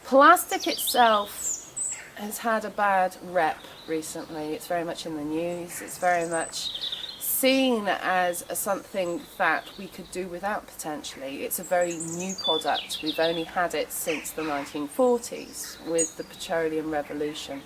Plastic itself has had a bad rep recently. It's very much in the news. It's very much seen as something that we could do without potentially. It's a very new product. We've only had it since the 1940s with the petroleum revolution.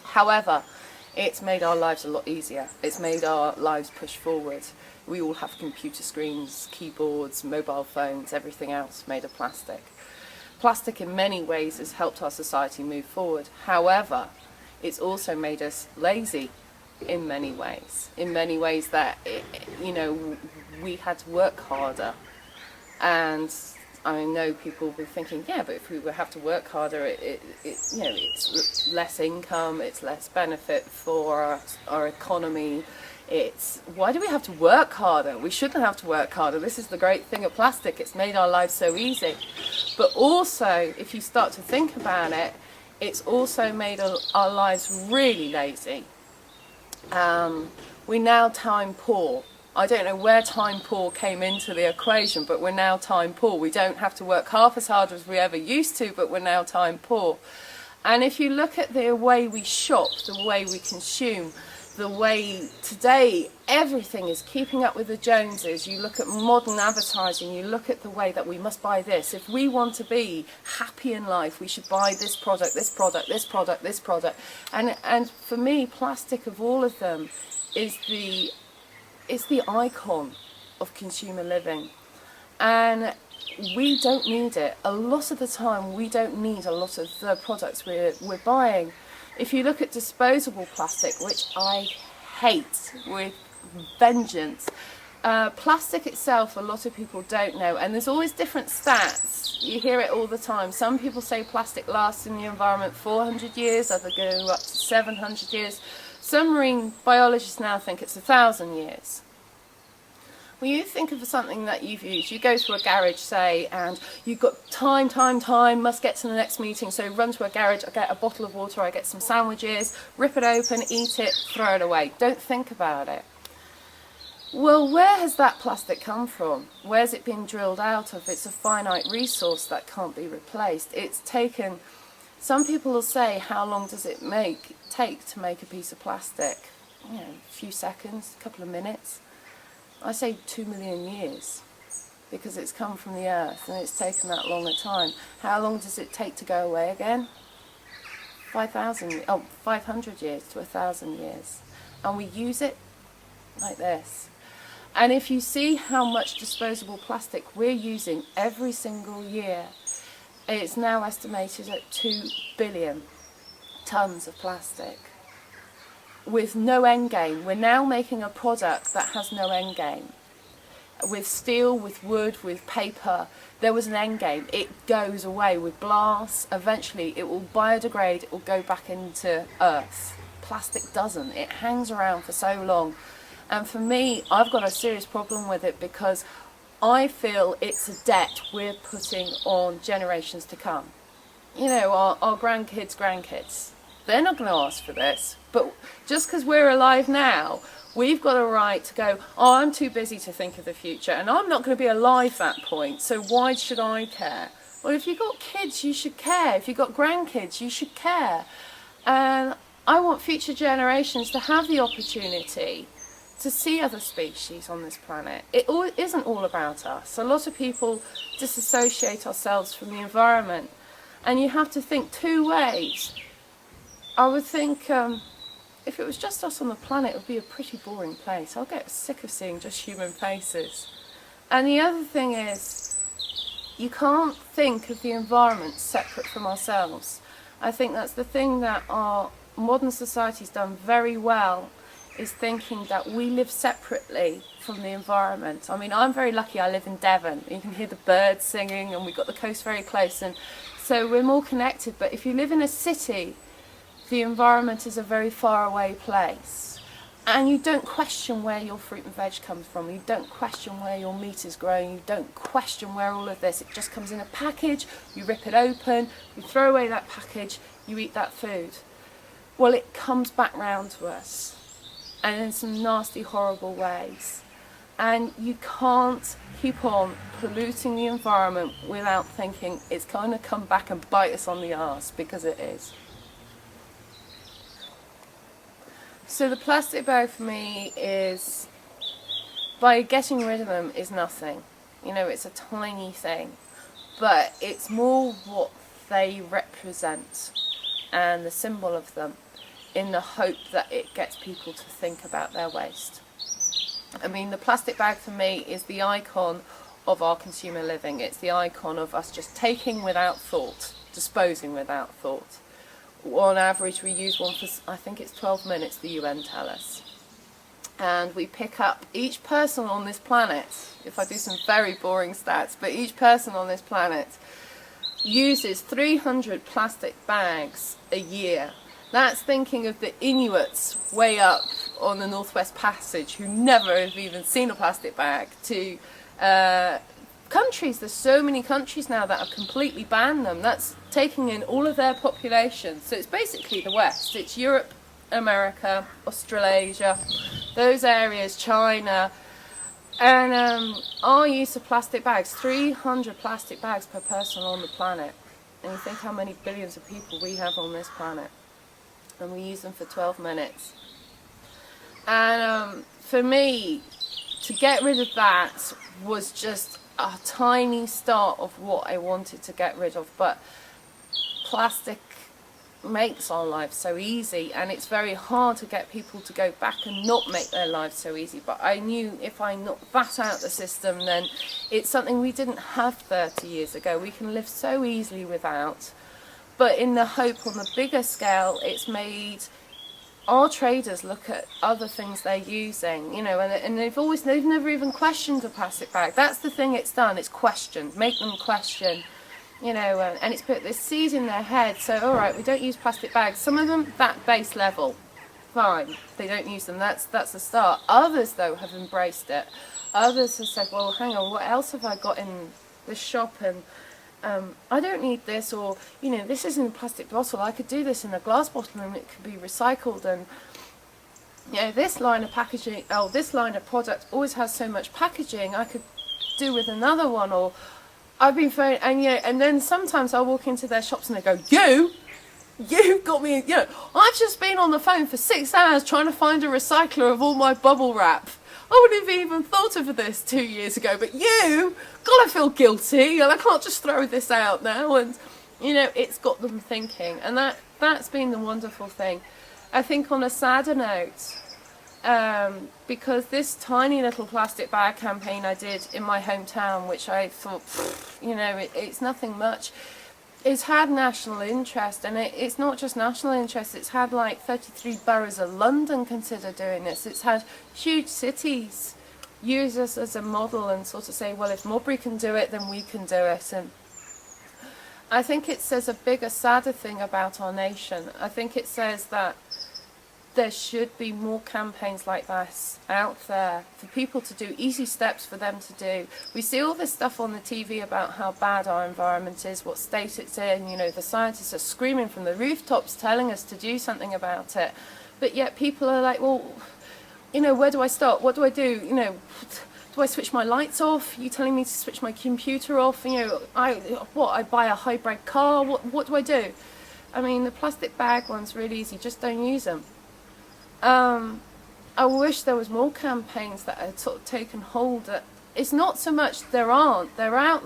However, it's made our lives a lot easier. It's made our lives push forward. We all have computer screens, keyboards, mobile phones, everything else made of plastic. Plastic in many ways has helped our society move forward. However, it's also made us lazy in many ways that, you know, we had to work harder. And I know people will be thinking, yeah, but if we would have to work harder, you know, it's less income, it's less benefit for our economy. It's, why do we have to work harder? We shouldn't have to work harder. This is the great thing of plastic. It's made our lives so easy. But also, if you start to think about it, it's also made our lives really lazy. We're now time poor. I don't know where time poor came into the equation, but we're now time poor. We don't have to work half as hard as we ever used to, but we're now time poor. And if you look at the way we shop, the way we consume, the way today everything is keeping up with the Joneses, you look at modern advertising, you look at the way that we must buy this. If we want to be happy in life, we should buy this product, this product, this product, this product. And for me, plastic of all of them is the icon of consumer living. And we don't need it. A lot of the time we don't need a lot of the products we're buying. If you look at disposable plastic, which I hate with vengeance, plastic itself, a lot of people don't know, and there's always different stats. You hear it all the time. Some people say plastic lasts in the environment 400 years, others go up to 700 years. Some marine biologists now think it's 1,000 years. When you think of something that you've used, you go to a garage, say, and you've got time, must get to the next meeting, so run to a garage, I get a bottle of water, I get some sandwiches, rip it open, eat it, throw it away. Don't think about it. Well, where has that plastic come from? Where's it been drilled out of? It's a finite resource that can't be replaced. It's taken, some people will say, how long does it take to make a piece of plastic? You know, a few seconds, a couple of minutes. I say 2 million years, because it's come from the earth and it's taken that long a time. How long does it take to go away again? 500 years to 1,000 years. And we use it like this. And if you see how much disposable plastic we're using every single year, it's now estimated at 2 billion tons of plastic. With no end game. We're now making a product that has no end game. With steel, with wood, with paper, there was an end game. It goes away. With glass, eventually it will biodegrade, it will go back into earth. Plastic doesn't. It hangs around for so long. And for me, I've got a serious problem with it, because I feel it's a debt we're putting on generations to come. You know, our grandkids. They're not going to ask for this. But just because we're alive now, we've got a right to go, oh, I'm too busy to think of the future, and I'm not going to be alive at that point, so why should I care? Well, if you've got kids, you should care. If you've got grandkids, you should care. And I want future generations to have the opportunity to see other species on this planet. It isn't all about us. A lot of people disassociate ourselves from the environment, and you have to think two ways. I would think if it was just us on the planet, it would be a pretty boring place. I'll get sick of seeing just human faces. And the other thing is, you can't think of the environment separate from ourselves. I think that's the thing that our modern society's done very well, is thinking that we live separately from the environment. I mean, I'm very lucky, I live in Devon. You can hear the birds singing, and we've got the coast very close, and so we're more connected. But if you live in a city, the environment is a very far away place, and you don't question where your fruit and veg comes from, you don't question where your meat is growing, you don't question where all of this, it just comes in a package, you rip it open, you throw away that package, you eat that food. Well, it comes back round to us, and in some nasty, horrible ways. And you can't keep on polluting the environment without thinking it's going to come back and bite us on the arse, because it is. So the plastic bag for me is, by getting rid of them, is nothing. You know, it's a tiny thing, but it's more what they represent and the symbol of them, in the hope that it gets people to think about their waste. I mean, the plastic bag for me is the icon of our consumer living. It's the icon of us just taking without thought, disposing without thought. On average, we use one for, I think it's 12 minutes, the UN tell us. And we pick up, each person on this planet, if I do some very boring stats, but each person on this planet uses 300 plastic bags a year. That's thinking of the Inuits way up on the Northwest Passage who never have even seen a plastic bag, to countries. There's so many countries now that have completely banned them. That's taking in all of their population. So it's basically the West. It's Europe, America, Australasia, those areas, China. And our use of plastic bags, 300 plastic bags per person on the planet. And you think how many billions of people we have on this planet. And we use them for 12 minutes. And for me, to get rid of that was just a tiny start of what I wanted to get rid of. But plastic makes our lives so easy, and it's very hard to get people to go back and not make their lives so easy. But I knew if I knocked that out the system, then it's something we didn't have 30 years ago. We can live so easily without. But in the hope, on the bigger scale, it's made our traders look at other things they're using, you know, and they've never even questioned a plastic bag. That's the thing it's done, it's questioned, make them question, you know, and it's put this seed in their head. So, all right, we don't use plastic bags. Some of them, that base level, fine, they don't use them, that's the start. Others, though, have embraced it. Others have said, well, hang on, what else have I got in this shop, and I don't need this, or, you know, this isn't a plastic bottle, I could do this in a glass bottle and it could be recycled. And, you know, this line of packaging, oh, this line of product always has so much packaging, I could do with another one. Or I've been phone, and yeah, and then sometimes I'll walk into their shops and they go, you've got me, you know, I've just been on the phone for 6 hours trying to find a recycler of all my bubble wrap. I wouldn't have even thought of this 2 years ago, but God, I feel guilty, and I can't just throw this out now. And, you know, it's got them thinking, and that's been the wonderful thing. I think on a sadder note, because this tiny little plastic bag campaign I did in my hometown, which I thought, you know, it's nothing much, it's had national interest, and it's not just national interest, it's had like 33 boroughs of London consider doing this. It's had huge cities use us as a model and sort of say, well, if Modbury can do it, then we can do it. And I think it says a bigger, sadder thing about our nation. I think it says that there should be more campaigns like this out there for people to do, easy steps for them to do. We see all this stuff on the TV about how bad our environment is, what state it's in, you know, the scientists are screaming from the rooftops telling us to do something about it. But yet people are like, well, you know, where do I start? What do I do? You know, do I switch my lights off? Are you telling me to switch my computer off? You know, I buy a hybrid car? What do I do? I mean, the plastic bag one's really easy, just don't use them. I wish there was more campaigns that had sort of taken hold. That it's not so much they're out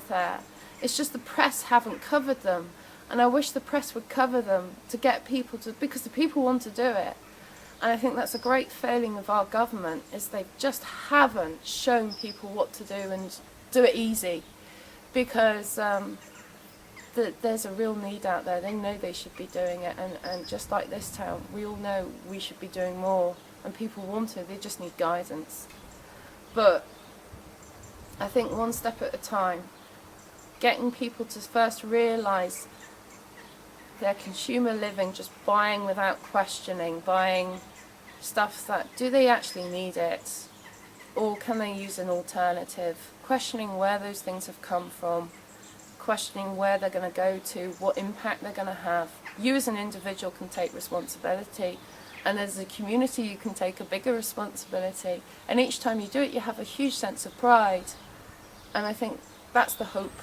there, it's just the press haven't covered them, and I wish the press would cover them to get people to, because the people want to do it. And I think that's a great failing of our government, is they just haven't shown people what to do, and do it easy, because there's a real need out there. They know they should be doing it, and just like this town, we all know we should be doing more, and people want to, they just need guidance. But I think one step at a time, getting people to first realise their consumer living, just buying without questioning, buying stuff that, do they actually need it, or can they use an alternative, questioning where those things have come from, questioning where they're going to go to, what impact they're going to have. You as an individual can take responsibility, and as a community you can take a bigger responsibility, and each time you do it you have a huge sense of pride. And I think that's the hope.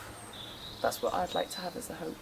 That's what I'd like to have as the hope.